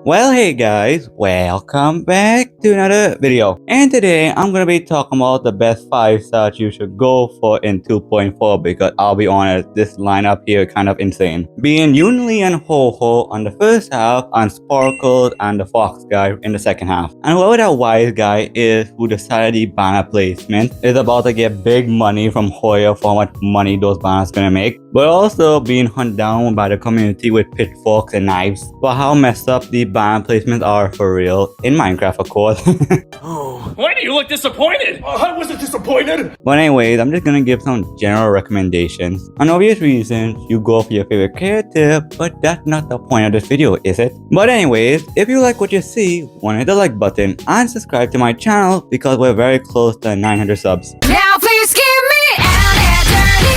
Well, hey guys, welcome back to another video. And today I'm gonna be talking about the best 5 stars you should go for in 2.4 because I'll be honest, this lineup here is kind of insane. Being Yunli and Huohuo on the first half and Sparkle and the Fox guy in the second half. And whoever that wise guy is who decided the banner placement is about to get big money from Hoya for how much money those banners gonna make. But also being hunted down by the community with pitchforks and knives. But how messed up the banner placements are for real, in Minecraft of course. Why do you look disappointed? I wasn't disappointed! But anyways, I'm just gonna give some general recommendations. An obvious reason you go for your favorite character, but that's not the point of this video, is it? But anyways, if you like what you see, hit the like button and subscribe to my channel because we're very close to 900 subs. Now please give me an eternity.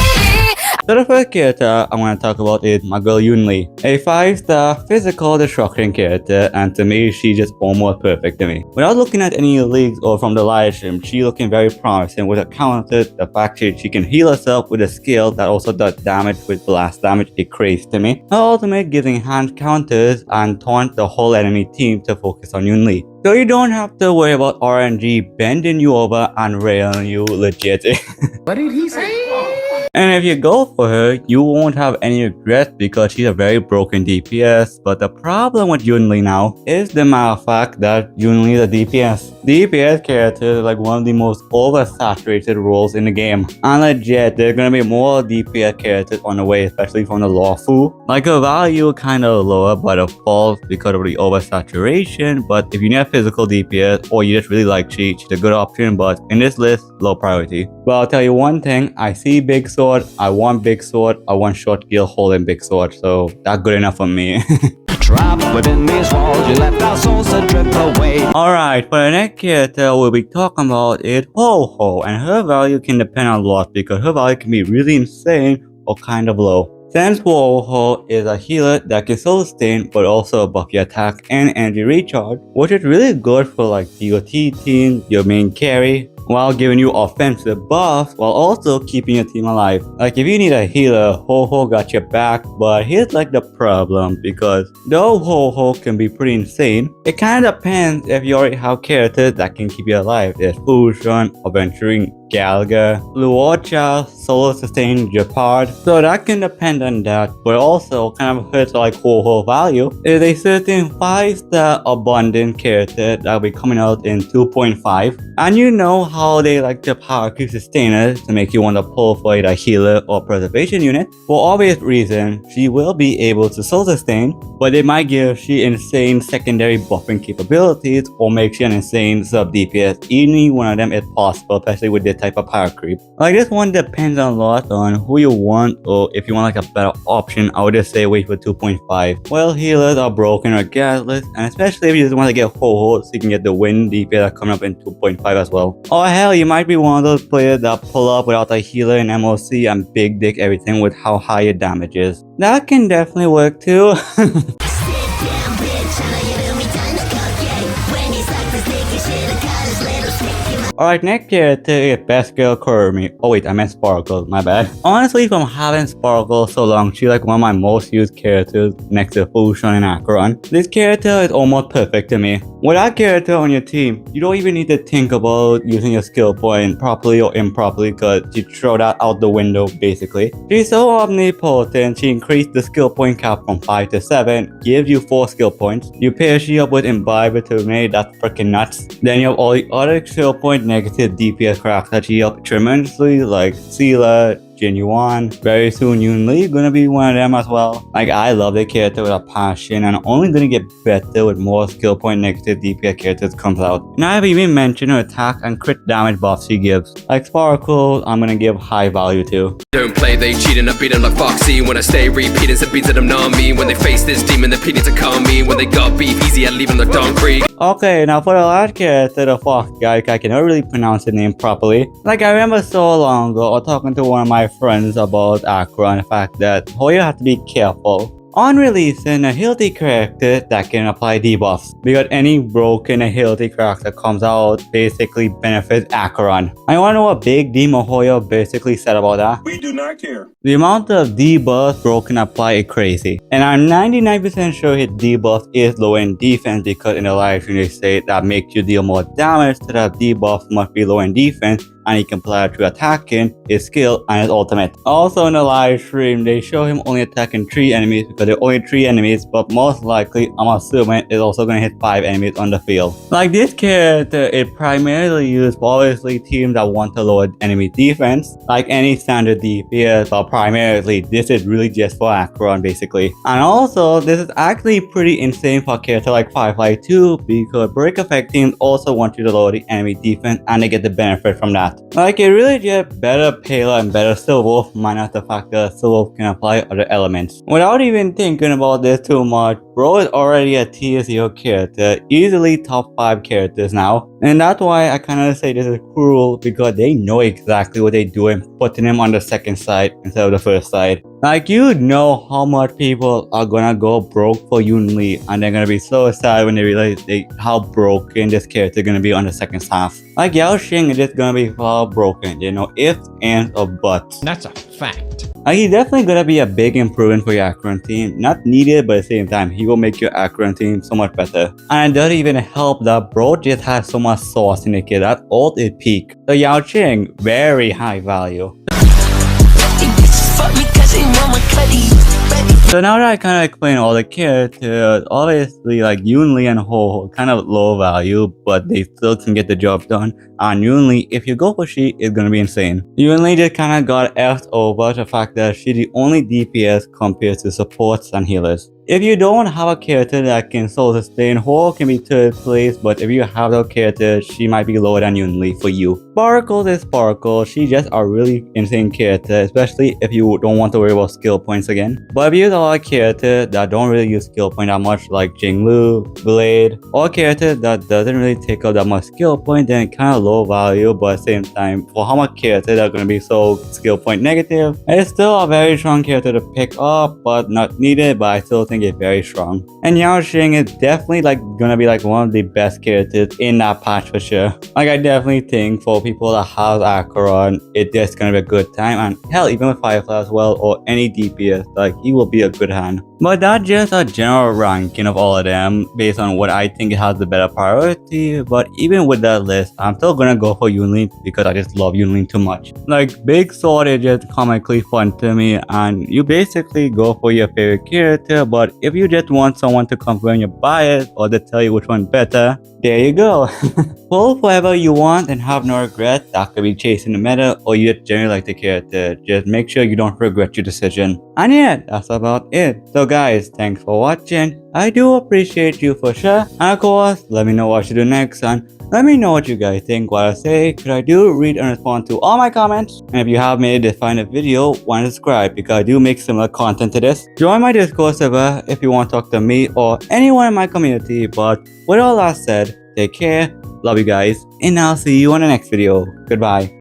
So the first character I want to talk about is my girl Yunli, a 5-star physical destruction character, and to me she's just almost perfect to me. Without looking at any leaks or from the live stream, she's looking very promising with her counter, the fact that she can heal herself with a skill that also does damage with blast damage, it crazy to me. Her ultimate gives enhanced counters and taunt the whole enemy team to focus on Yunli. So you don't have to worry about RNG bending you over and railing you legit. What did he say? And if you go for her, you won't have any regrets because she's a very broken DPS. But the problem with Yunli now is the matter of fact that Yunli is a DPS. DPS character is like one of the most oversaturated roles in the game. And legit, there's gonna be more DPS characters on the way, especially from the lawful. Like her value kinda lower by default because of the oversaturation. But if you need a physical DPS or you just really like she's a good option. But in this list, low priority. But I'll tell you one thing, I see big sword, I want big sword, I want short skill holding big sword, so that's good enough for me. Trapped within these walls, you left our souls to drift away. Alright, for the next character we'll be talking about is Huohuo, and her value can depend on a lot because her value can be really insane or kind of low. Since Huohuo is a healer that can sustain but also buff your attack and energy recharge, which is really good for like DOT team, your main carry, while giving you offensive buffs while also keeping your team alive. Like if you need a healer, Huohuo got your back, but here's like the problem because though Huohuo can be pretty insane, it kind of depends if you already have characters that can keep you alive. There's Fusion, Adventuring, Galga, Luocha, Solo Sustain, Japard, so that can depend on that, but also kind of hurts like Huohuo value is a certain 5-star abundant character that will be coming out in 2.5, and you know how they like to power creep sustainers to make you want to pull for either healer or preservation unit. For obvious reason, she will be able to soul sustain, but it might give she insane secondary buffing capabilities or make she an insane sub DPS. Any one of them is possible, especially with this type of power creep. Like this one depends a lot on who you want, or if you want like a better option, I would just say wait for 2.5. Well, healers are broken regardless, and especially if you just want to get Huohuo so you can get the win DPS that coming up in 2.5 as well. Or hell, you might be one of those players that pull up without a healer in MOC and big dick everything with how high your damage is. That can definitely work too. Alright, next character is Best Girl Kurumi. Oh wait, I meant Sparkle, my bad. Honestly, from having Sparkle so long, she's like one of my most used characters next to Fusion and Acheron. This character is almost perfect to me. With that character on your team, you don't even need to think about using your skill point properly or improperly because you throw that out the window basically. She's so omnipotent, she increased the skill point cap from 5 to 7, gives you 4 skill points. You pair she up with Imbibe with Terminate, that's freaking nuts. Then you have all the other skill point negative DPS cracks that she up tremendously like Sela, Genuine. Very soon Yunli gonna be one of them as well. Like I love the character with a passion and only gonna get better with more skill point negative DPS characters comes out. And I have even mentioned her attack and crit damage buffs she gives. Like Sparkle, I'm gonna give high value to. Don't play, they cheating, I beat them like Foxy. When I stay repeating, some beats that I'm not me. When they face this demon, the need to calm me. When they got beef, easy, I leave them like Don Creek. Okay, now for the last character, the Fox guy, I cannot really pronounce the name properly. Like I remember so long ago, I was talking to one of my friends about Accra and the fact that Hoya had to be careful On releasing a healthy character that can apply debuffs, because any broken and healthy character comes out basically benefits Acheron. I wanna know what Big D Huohuo basically said about that? We do not care. The amount of debuffs broken apply is crazy, and I'm 99% sure his debuff is low in defense because in the live stream they say that makes you deal more damage, so that debuff must be low in defense, and he can apply it to attacking, his skill, and his ultimate. Also in the live stream, they show him only attacking 3 enemies because there are only 3 enemies, but most likely, I'm assuming, it's also gonna hit 5 enemies on the field. Like this character is primarily used for obviously teams that want to lower enemy defense, like any standard DPS, but primarily this is really just for Acheron basically. And also, this is actually pretty insane for a character like Firefly 2 because break effect teams also want you to lower the enemy defense and they get the benefit from that. Like it really just better Pela and better Silverwolf minus the fact that Silverwolf can apply other elements. Without even thinking about this too much, bro is already a tier 0 character, easily top 5 characters now. And that's why I kinda say this is cruel because they know exactly what they're doing, putting him on the second side instead of the first side. Like you know how much people are gonna go broke for Yunli and they're gonna be so sad when they realize how broken this character is gonna be on the second half. Like Yaoqiu is just gonna be far broken, you know, ifs, ands, or buts. That's a fact. Like he's definitely gonna be a big improvement for your Acheron team. Not needed, but at the same time, he will make your Acheron team so much better. And it doesn't even help that bro just has so much sauce in the kid. That ult is peak. So Yaoqiu, very high value. So now that I kind of explained all the characters, obviously like Yunli and Huohuo kind of low value, but they still can get the job done. And Yunli, if you go for she, it's gonna be insane. Yunli just kind of got effed over the fact that she's the only DPS compared to supports and healers. If you don't have a character that can solo sustain, Huohuo can be 3rd place, but if you have that character, she might be lower than Yunli for you. Sparkle is Sparkle, she just a really insane character, especially if you don't want to worry about skill points again. But if you have a character that don't really use skill point that much, like Jinglu, Blade, or a character that doesn't really take up that much skill point, then it's kind of low value, but at the same time, for how much character that are going to be so skill point negative, it's still a very strong character to pick up, but not needed, but I still think it's very strong. And Yaoqiu is definitely like gonna be like one of the best characters in that patch for sure. Like I definitely think for people that have Acheron, it's just gonna be a good time, and hell, even with Firefly as well, or any DPS, like he will be a good hand. But that's just a general ranking of all of them based on what I think has the better priority. But even with that list, I'm still gonna go for Yunli because I just love Yunli too much. Like Big Sword is just comically fun to me, and you basically go for your favorite character, but if you just want someone to confirm your bias or to tell you which one better, there you go. Pull whoever you want and have no regret. That could be chasing the meta or you just generally like the character. Just make sure you don't regret your decision. And yeah, that's about it. So guys, thanks for watching. I do appreciate you for sure. And of course, let me know what I should do next, and let me know what you guys think what I say, because I do read and respond to all my comments. And if you have made this find a video, why not subscribe, because I do make similar content to this. Join my Discord server if you want to talk to me or anyone in my community. But with all that said, take care, love you guys, and I'll see you on the next video. Goodbye.